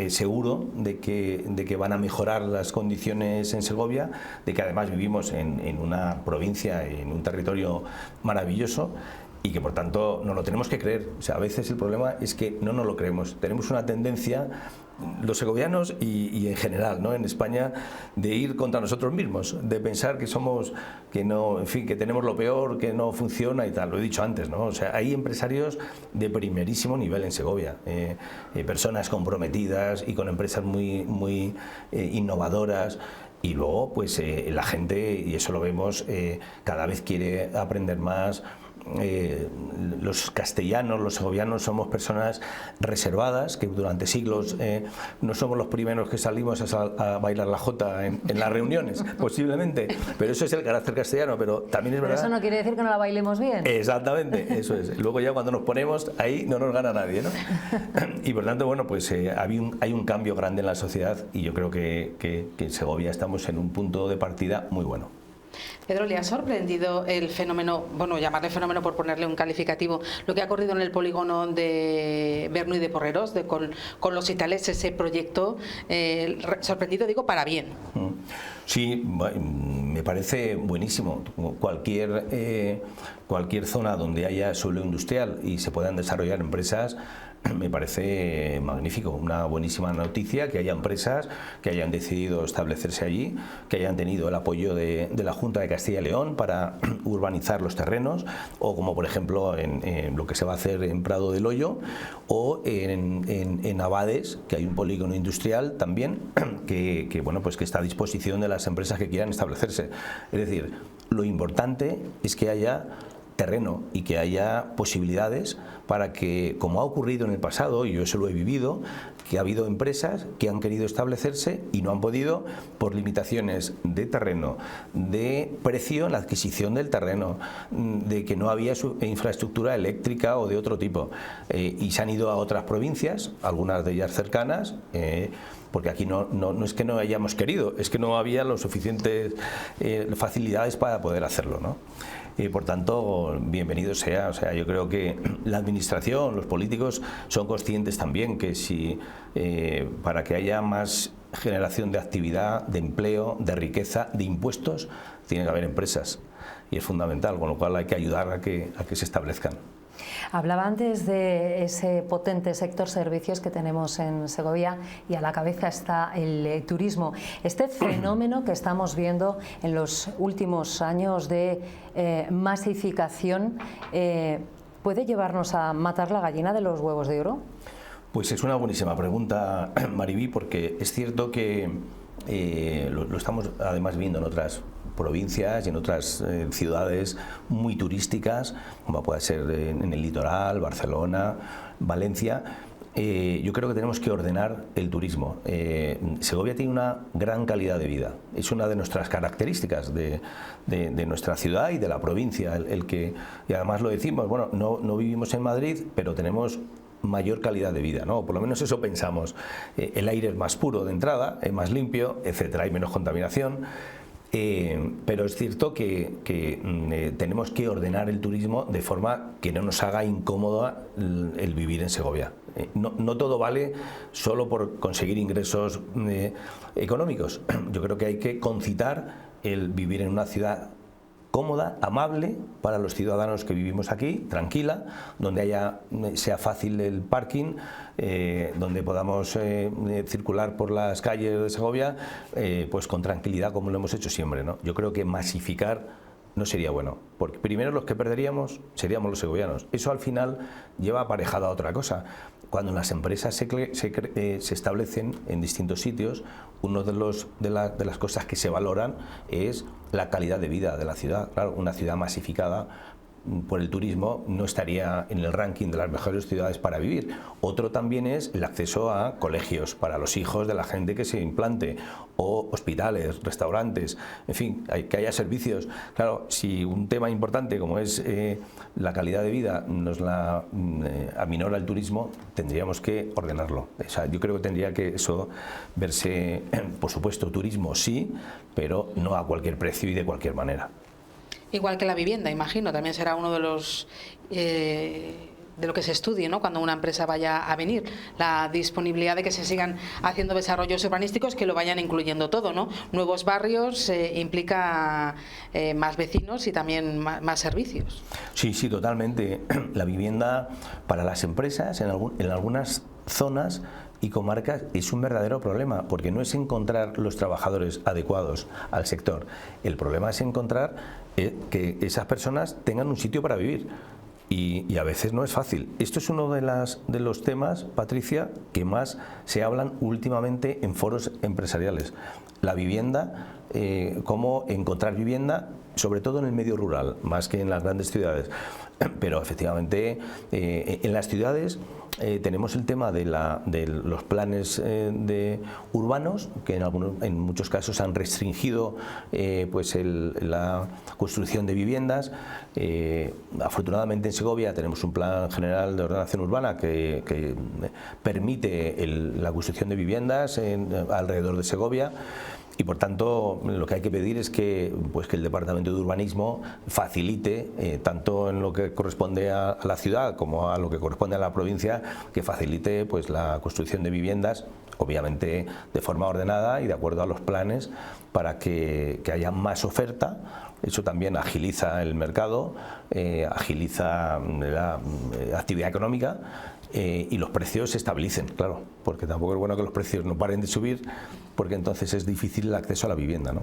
seguro de que van a mejorar las condiciones en Segovia, de que además vivimos en una provincia, en un territorio maravilloso, y que por tanto no lo tenemos que creer. O sea, a veces el problema es que no nos lo creemos. Tenemos una tendencia, los segovianos y en general, ¿no?, en España, de ir contra nosotros mismos, de pensar que somos, que no, en fin, que tenemos lo peor, que no funciona y tal. Lo he dicho antes, ¿no? O sea, hay empresarios de primerísimo nivel en Segovia, personas comprometidas y con empresas muy innovadoras. Y luego, pues la gente, y eso lo vemos, cada vez quiere aprender más. Los castellanos, los segovianos, somos personas reservadas, que durante siglos no somos los primeros que salimos a bailar la jota en las reuniones, posiblemente, pero eso es el carácter castellano. Pero también es verdad. Pero eso no quiere decir que no la bailemos bien. Exactamente, eso es. Luego ya cuando nos ponemos ahí no nos gana nadie, ¿no? Y por tanto, bueno, pues hay un cambio grande en la sociedad, y yo creo que en Segovia estamos en un punto de partida muy bueno. Pedro, ¿le ha sorprendido el fenómeno, bueno, llamarle fenómeno por ponerle un calificativo, lo que ha ocurrido en el polígono de Bernu y de Porreros, con los Itales, ese proyecto? Sorprendido, digo, para bien. Sí, me parece buenísimo. Cualquier zona donde haya suelo industrial y se puedan desarrollar empresas, me parece magnífico, una buenísima noticia que haya empresas que hayan decidido establecerse allí, que hayan tenido el apoyo de la Junta de Castilla y León para urbanizar los terrenos, o como por ejemplo en lo que se va a hacer en Prado del Hoyo, o en Abades, que hay un polígono industrial también que bueno, pues que está a disposición de las empresas que quieran establecerse. Es decir, lo importante es que haya terreno y que haya posibilidades para que, como ha ocurrido en el pasado, y yo eso lo he vivido, que ha habido empresas que han querido establecerse y no han podido por limitaciones de terreno, de precio en la adquisición del terreno, de que no había infraestructura eléctrica o de otro tipo, y se han ido a otras provincias, algunas de ellas cercanas, porque aquí no es que no hayamos querido, es que no había las suficientes facilidades para poder hacerlo, ¿no? Por tanto, bienvenido sea. O sea, yo creo que la administración, los políticos son conscientes también que si para que haya más generación de actividad, de empleo, de riqueza, de impuestos, tiene que haber empresas y es fundamental, con lo cual hay que ayudar a que se establezcan. Hablaba antes de ese potente sector servicios que tenemos en Segovia y a la cabeza está el turismo. Este fenómeno que estamos viendo en los últimos años de masificación, ¿puede llevarnos a matar la gallina de los huevos de oro? Pues es una buenísima pregunta, Maribí, porque es cierto que lo estamos además viendo en otras provincias y en otras ciudades muy turísticas, como puede ser en el litoral, Barcelona, Valencia. Yo creo que tenemos que ordenar el turismo. Segovia tiene una gran calidad de vida, es una de nuestras características de nuestra ciudad y de la provincia, y además lo decimos, bueno, no vivimos en Madrid, pero tenemos mayor calidad de vida, ¿no? Por lo menos eso pensamos. El aire es más puro de entrada, es más limpio, etcétera, hay menos contaminación. Pero es cierto que tenemos que ordenar el turismo de forma que no nos haga incómoda el vivir en Segovia. No todo vale solo por conseguir ingresos económicos. Yo creo que hay que concitar el vivir en una ciudad cómoda, amable para los ciudadanos que vivimos aquí, tranquila, donde sea fácil el parking, donde podamos circular por las calles de Segovia pues con tranquilidad, como lo hemos hecho siempre, ¿no? Yo creo que masificar no sería bueno, porque primero los que perderíamos seríamos los segovianos. Eso al final lleva aparejado a otra cosa. Cuando las empresas se establecen en distintos sitios, una de las cosas que se valoran es la calidad de vida de la ciudad. Claro, una ciudad masificada por el turismo no estaría en el ranking de las mejores ciudades para vivir. Otro también es el acceso a colegios para los hijos de la gente que se implante, o hospitales, restaurantes, en fin, que haya servicios. Claro, si un tema importante como es la calidad de vida nos la aminora el turismo, tendríamos que ordenarlo. O sea, yo creo que tendría que eso verse, por supuesto, turismo sí, pero no a cualquier precio y de cualquier manera. Igual que la vivienda, imagino, también será uno de los de lo que se estudie, ¿no? Cuando una empresa vaya a venir, la disponibilidad de que se sigan haciendo desarrollos urbanísticos que lo vayan incluyendo todo, ¿no? Nuevos barrios implica más vecinos y también más servicios. Sí, totalmente. La vivienda para las empresas en algunas zonas y comarcas es un verdadero problema, porque no es encontrar los trabajadores adecuados al sector. El problema es encontrar que esas personas tengan un sitio para vivir. Y a veces no es fácil. Esto es uno de los temas, Patricia, que más se hablan últimamente en foros empresariales. La vivienda, cómo encontrar vivienda, sobre todo en el medio rural, más que en las grandes ciudades. pero efectivamente en las ciudades tenemos el tema de los planes urbanos, que en muchos casos han restringido pues la construcción de viviendas. Afortunadamente en Segovia tenemos un plan general de ordenación urbana que permite la construcción de viviendas alrededor de Segovia. Y por tanto, lo que hay que pedir es que el Departamento de Urbanismo facilite, tanto en lo que corresponde a la ciudad como a lo que corresponde a la provincia, que facilite pues la construcción de viviendas, obviamente de forma ordenada y de acuerdo a los planes, para que haya más oferta. Eso también agiliza el mercado, agiliza la actividad económica. Y los precios se estabilicen, claro, porque tampoco es bueno que los precios no paren de subir, porque entonces es difícil el acceso a la vivienda, ¿no?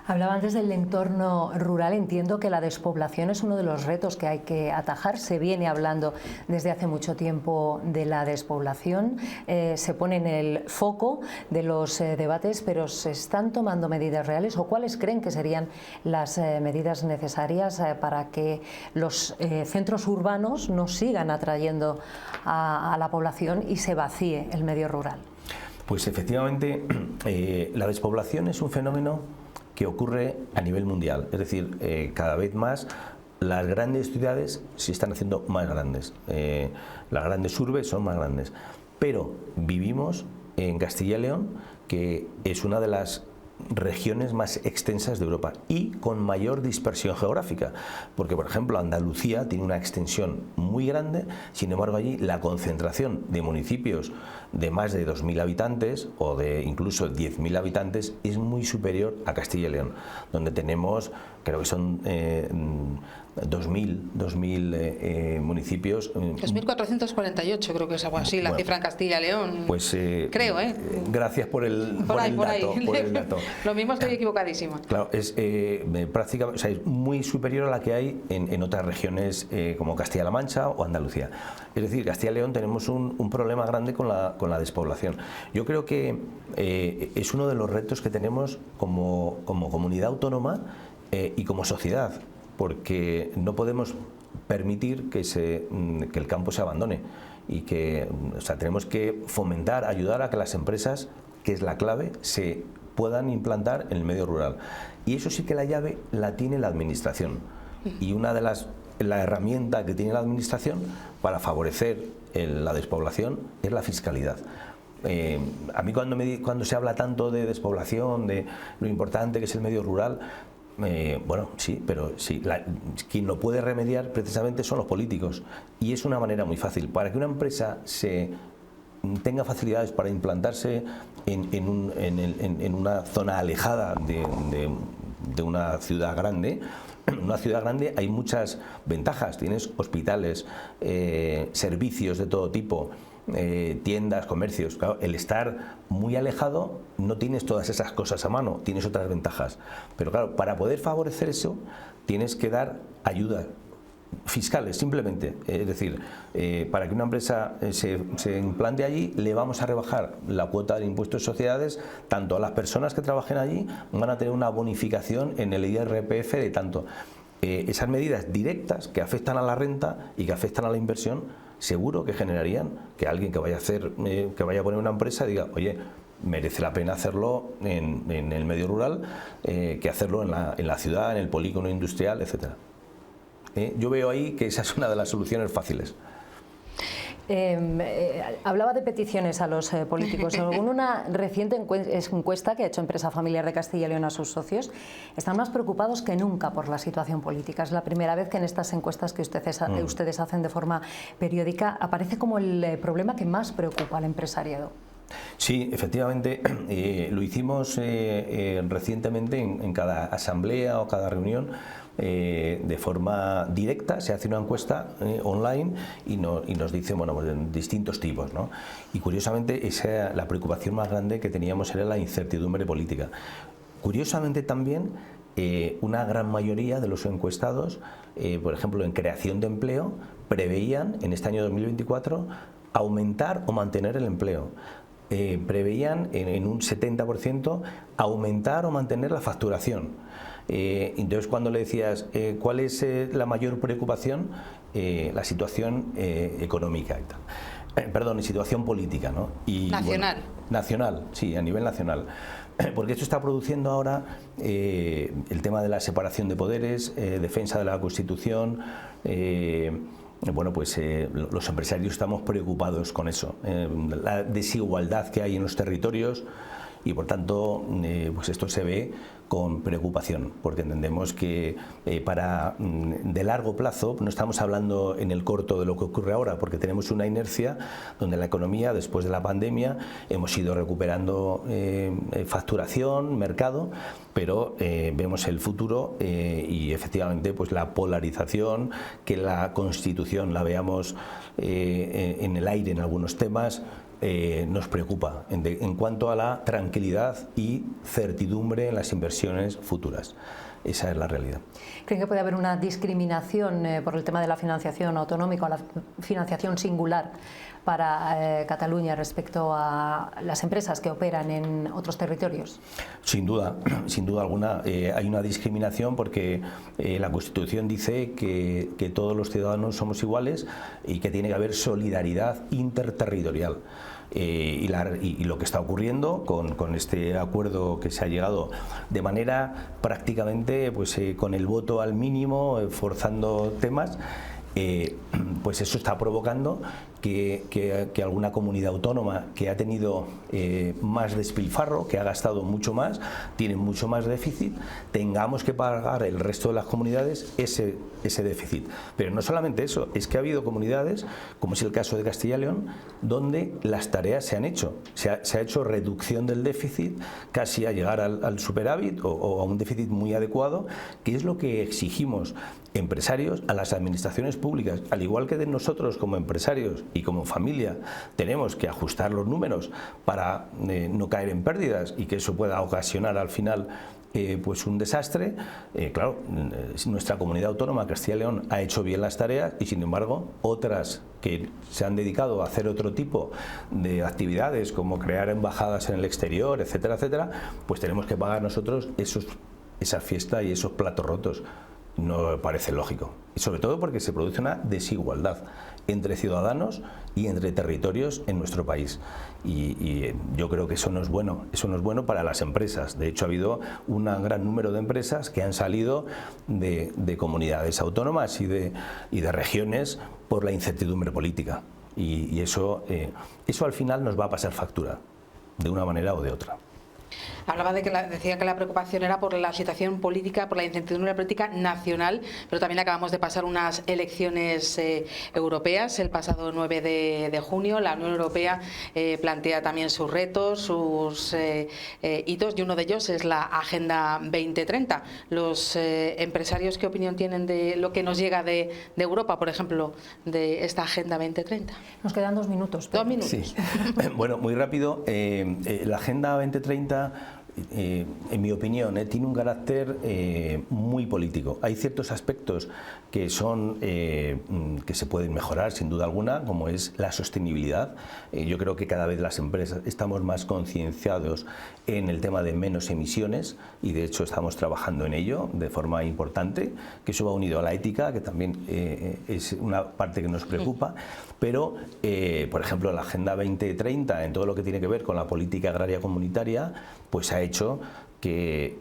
Hablaba antes del entorno rural. Entiendo que la despoblación es uno de los retos que hay que atajar. Se viene hablando desde hace mucho tiempo de la despoblación, se pone en el foco de los debates, pero ¿se están tomando medidas reales o cuáles creen que serían las medidas necesarias para que los centros urbanos no sigan atrayendo a la población y se vacíe el medio rural? Pues efectivamente, la despoblación es un fenómeno que ocurre a nivel mundial, es decir, cada vez más las grandes ciudades se están haciendo más grandes, las grandes urbes son más grandes, pero vivimos en Castilla y León, que es una de las regiones más extensas de Europa y con mayor dispersión geográfica, porque por ejemplo Andalucía tiene una extensión muy grande, sin embargo allí la concentración de municipios de más de 2.000 habitantes o de incluso 10.000 habitantes es muy superior a Castilla y León, donde tenemos, creo que son 2.000 municipios. 2.448 creo que es algo así, la cifra en Castilla y León. Pues creo, Gracias por el dato. Lo mismo estoy equivocadísima. Claro, es prácticamente, o sea, es muy superior a la que hay en otras regiones como Castilla-La Mancha o Andalucía. Es decir, Castilla y León tenemos un problema grande con la despoblación. Yo creo que es uno de los retos que tenemos como comunidad autónoma y como sociedad, porque no podemos permitir que el campo se abandone y que, o sea, tenemos que fomentar, ayudar a que las empresas, que es la clave, se puedan implantar en el medio rural. Y eso sí que la llave la tiene la administración. Y una de la herramienta que tiene la administración para favorecer la despoblación es la fiscalidad. A mí cuando se habla tanto de despoblación, de lo importante que es el medio rural, bueno, sí, pero sí, quien lo puede remediar precisamente son los políticos. Y es una manera muy fácil. Para que una empresa tenga facilidades para implantarse en una zona alejada de una ciudad grande, en una ciudad grande hay muchas ventajas. Tienes hospitales, servicios de todo tipo, tiendas, comercios. Claro, el estar muy alejado no tienes todas esas cosas a mano, tienes otras ventajas. Pero claro, para poder favorecer eso tienes que dar ayuda fiscales, simplemente. Es decir, para que una empresa se implante allí, le vamos a rebajar la cuota del impuesto de sociedades, tanto a las personas que trabajen allí van a tener una bonificación en el IRPF de tanto. Esas medidas directas que afectan a la renta y que afectan a la inversión, seguro que generarían que alguien que vaya a poner una empresa diga, oye, merece la pena hacerlo en el medio rural que hacerlo en la ciudad, en el polígono industrial, etcétera. Yo veo ahí que esa es una de las soluciones fáciles. Hablaba de peticiones a los políticos. Según una reciente encuesta que ha hecho Empresa Familiar de Castilla y León a sus socios, están más preocupados que nunca por la situación política. Es la primera vez que en estas encuestas que ustedes hacen de forma periódica aparece como el problema que más preocupa al empresariado. Sí, efectivamente, lo hicimos recientemente en cada asamblea o cada reunión. De forma directa se hace una encuesta online y nos dice, bueno, pues en distintos tipos, ¿no? Y curiosamente la preocupación más grande que teníamos era la incertidumbre política. Curiosamente también una gran mayoría de los encuestados, por ejemplo en creación de empleo, preveían en este año 2024 aumentar o mantener el empleo. Preveían en un 70% aumentar o mantener la facturación. Entonces, cuando le decías, ¿cuál es la mayor preocupación? La situación económica y tal. Perdón, situación política, ¿no? Y, nacional. Bueno, nacional, sí, a nivel nacional. Porque esto está produciendo ahora el tema de la separación de poderes, defensa de la Constitución. Bueno, pues los empresarios estamos preocupados con eso, la desigualdad que hay en los territorios, y por tanto pues esto se ve con preocupación, porque entendemos que de largo plazo, no estamos hablando en el corto de lo que ocurre ahora, porque tenemos una inercia donde la economía, después de la pandemia, hemos ido recuperando facturación, mercado, pero vemos el futuro y efectivamente pues la polarización, que la Constitución la veamos en el aire en algunos temas, nos preocupa en cuanto a la tranquilidad y certidumbre en las inversiones futuras. Esa es la realidad. ¿Creen que puede haber una discriminación por el tema de la financiación autonómica o la financiación singular para Cataluña respecto a las empresas que operan en otros territorios? Sin duda alguna. Hay una discriminación porque la Constitución dice que todos los ciudadanos somos iguales y que tiene que haber solidaridad interterritorial. Y lo que está ocurriendo con este acuerdo que se ha llegado de manera prácticamente pues, con el voto al mínimo, forzando temas, pues eso está provocando que alguna comunidad autónoma que ha tenido más despilfarro, que ha gastado mucho más, tiene mucho más déficit, tengamos que pagar el resto de las comunidades ese déficit. Pero no solamente eso, es que ha habido comunidades, como es el caso de Castilla y León, donde las tareas se han hecho. Se ha hecho reducción del déficit casi a llegar al superávit o a un déficit muy adecuado, que es lo que exigimos empresarios a las administraciones públicas, al igual que de nosotros como empresarios y como familia tenemos que ajustar los números para no caer en pérdidas y que eso pueda ocasionar al final pues un desastre. Claro, nuestra comunidad autónoma, Castilla y León, ha hecho bien las tareas y sin embargo otras que se han dedicado a hacer otro tipo de actividades como crear embajadas en el exterior, etcétera, etcétera, pues tenemos que pagar nosotros esa fiesta y esos platos rotos. No me parece lógico, y sobre todo porque se produce una desigualdad entre ciudadanos y entre territorios en nuestro país, y yo creo que eso no es bueno para las empresas. De hecho, ha habido un gran número de empresas que han salido de comunidades autónomas y de regiones por la incertidumbre política, y eso al final nos va a pasar factura, de una manera o de otra. Hablaba decía que la preocupación era por la situación política, por la incertidumbre política nacional, pero también acabamos de pasar unas elecciones europeas el pasado 9 de junio. La Unión Europea plantea también sus retos, sus hitos, y uno de ellos es la Agenda 2030. Los empresarios, ¿qué opinión tienen de lo que nos llega de Europa, por ejemplo, de esta Agenda 2030? Nos quedan 2 minutos. Pedro. 2 minutos. Sí. Bueno, muy rápido. La Agenda 2030, en mi opinión, tiene un carácter muy político. Hay ciertos aspectos que se pueden mejorar sin duda alguna, como es la sostenibilidad. Yo creo que cada vez las empresas estamos más concienciados en el tema de menos emisiones, y de hecho estamos trabajando en ello de forma importante, que eso va unido a la ética, que también es una parte que nos preocupa. Pero, por ejemplo, la Agenda 2030, en todo lo que tiene que ver con la política agraria comunitaria, pues ha hecho que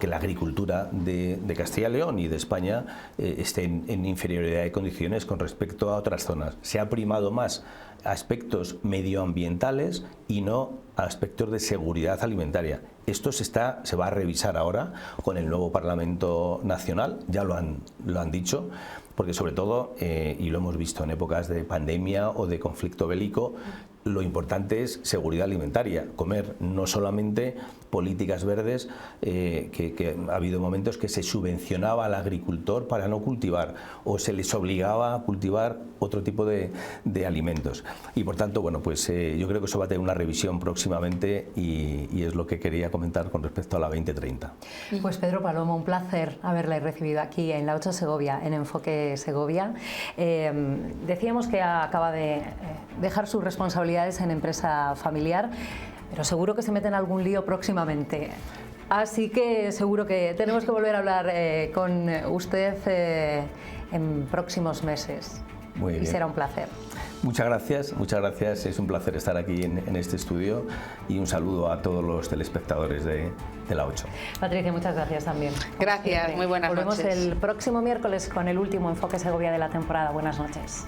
la agricultura de Castilla y León y de España esté en inferioridad de condiciones con respecto a otras zonas. Se ha primado más aspectos medioambientales y no aspectos de seguridad alimentaria. Esto se va a revisar ahora con el nuevo Parlamento Nacional, ya lo han dicho, porque sobre todo, y lo hemos visto en épocas de pandemia o de conflicto bélico, lo importante es seguridad alimentaria, comer, no solamente políticas verdes, que ha habido momentos que se subvencionaba al agricultor para no cultivar, o se les obligaba a cultivar otro tipo de alimentos. Y por tanto, bueno, pues yo creo que eso va a tener una revisión próximamente, y es lo que quería comentar con respecto a la 2030. Pues Pedro Palomo, un placer haberle recibido aquí en la 8 Segovia, en Enfoque Segovia. Decíamos que acaba de dejar sus responsabilidades en empresa familiar, pero seguro que se mete en algún lío próximamente. Así que seguro que tenemos que volver a hablar con usted en próximos meses. Muy bien. Y será un placer. Muchas gracias. Es un placer estar aquí en este estudio y un saludo a todos los telespectadores de La 8. Patricia, muchas gracias también. Gracias, muy buenas noches. Volvemos el próximo miércoles con el último Enfoque Segovia de la temporada. Buenas noches.